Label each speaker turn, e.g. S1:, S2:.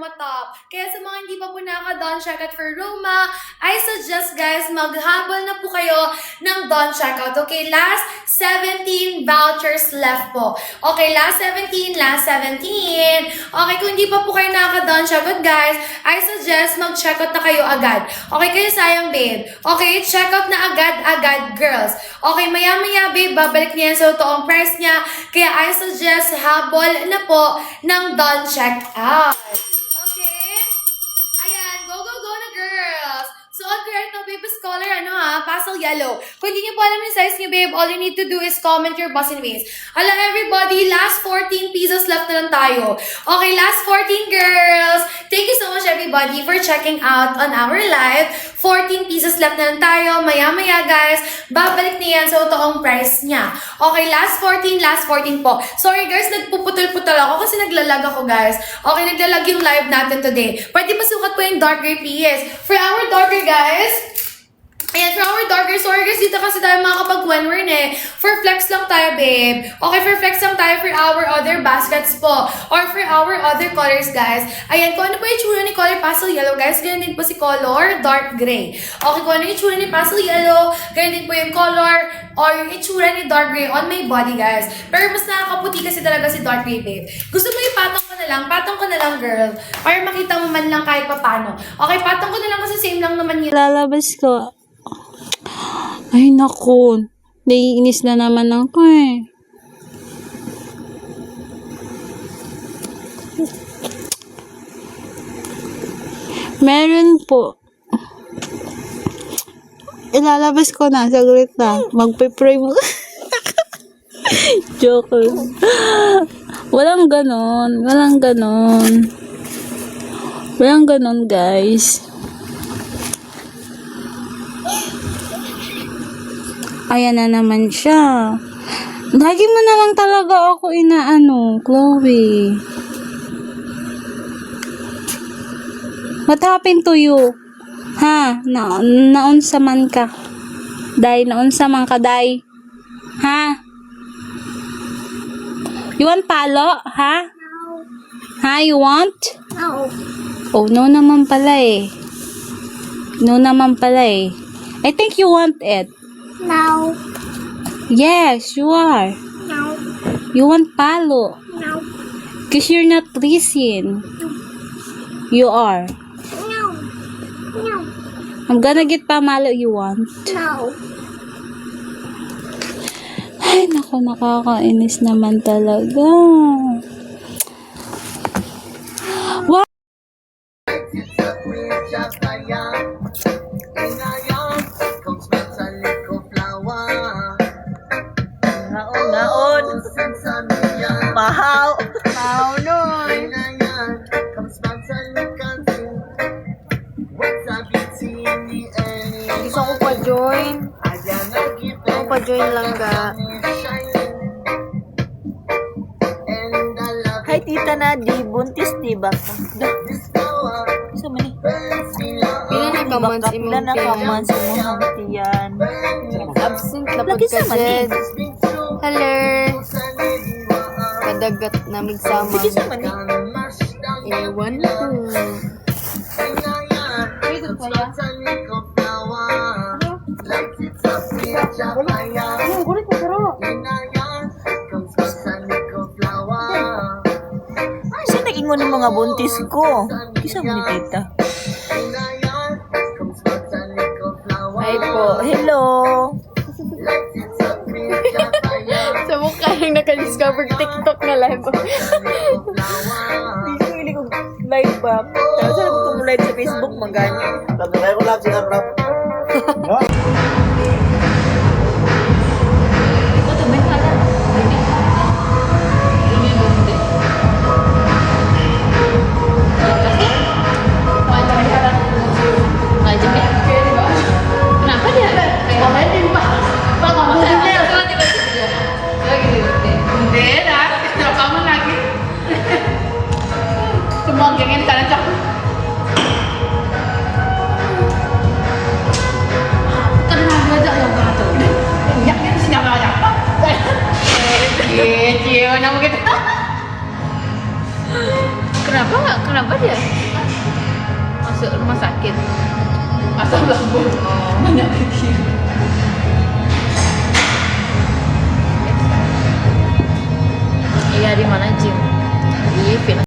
S1: matop. Kaya sa mga hindi pa po naka-Don Checkout for Roma, I suggest guys, maghabol na po kayo ng Don Checkout. Okay, last 17 vouchers left po. Okay, last 17. Okay, kung hindi pa po kayo naka-Don Checkout guys, I suggest mag-checkout na kayo agad. Okay, kayo sayang babe. Okay, checkout na agad-agad girls. Okay, maya-maya babe, babalik niya yan sa totoong price niya. Kaya I suggest habol na po ng Don Checkout. Okay? Ayan, go na girls! Suot ko right now, babe, scholar, pastel yellow. Kung hindi niyo po alam yung size niyo, babe, all you need to do is comment your boss and waist. Hello, everybody, last 14 pieces left na lang tayo. Okay, last 14 girls. Thank you so much, everybody, for checking out on our live. 14 pieces left na lang tayo. Maya-maya, guys, babalik na yan sa totoong price niya. Okay, last 14 po. Sorry, guys, nagpuputol-putol ako kasi naglalag ako, guys. Okay, naglalag yung live natin today. Pwede pa sukat po yung dark gray, please. For our dark gray, guys, ayan, for our darker, sorry guys, dito kasi tayo makakapag-one-word For flex lang tayo, babe. Okay, for flex lang tayo for our other baskets po. Or for our other colors, guys. Ayan, kung ano po yung tsura ni color pastel yellow, guys, ganyan din po si color dark gray. Okay, kung ano yung tsura ni pastel yellow, ganyan din po yung color or yung itsura ni dark gray on my body, guys. Pero mas nakakaputi kasi talaga si dark gray, babe. Gusto mo ipatong ko na lang, girl. Para makita mo man lang kahit papano. Okay, patong ko na lang kasi same lang naman yun.
S2: Lalabas ko. Ay, naku. Naiinis na naman ako eh. Meron po. Ilalabas ko na. Saglit na. Magpe-pray mo. Joke. Walang ganon. Walang ganon, guys. Ayan na naman siya. Lagi mo na lang talaga ako inaano, Chloe. What happened to you? Ha? Naunsa man ka? Naunsa man ka, day? Ha? You want palo? Ha? No. Ha? You want?
S3: No.
S2: Oh, no naman pala eh. I think you want it.
S3: No.
S2: Yes, you are.
S3: No.
S2: You want palo.
S3: No.
S2: Because you're not pleasing. You are.
S3: No. No.
S2: I'm gonna get pamalo you want.
S3: No.
S2: Ay, naku, nakakainis naman talaga. Wow.
S4: Naon. Mahaw. Mahaw nun. Gusto ko pa join. Gusto ko pa join lang ga. Hi tita na di buntis di ba? Gusto mo ni?
S1: Pila na kamans
S4: Pila na kamans imong tiyan.
S1: Absent na
S4: Lagi sa mani.
S1: Hello. Kadagat na migsama.
S4: Lagi sa mani.
S1: Ewan ko.
S4: Saan nag-ingon ng mga buntis ko? Kisa mo ni tita? Hi po. Hello.
S1: Sa mukha yung naka-discover TikTok na live.
S4: Hindi ko live ba? Tapos saan ko live sa Facebook magani?
S5: Tayo ko lang sila, bro.
S1: Kenapa dia? Kayak din pa. Baka mo din niya. Hindi na. Tropa mo lagi. Tumagingin ka na siya. Tenang aja yang gato. Yak yan siapa aja. Cie, na mo gitu.
S4: Kenapa dia masuk rumah sakit? Asam lambung. Oh, banyak pikir. Iya, di mana gym? Di Fitness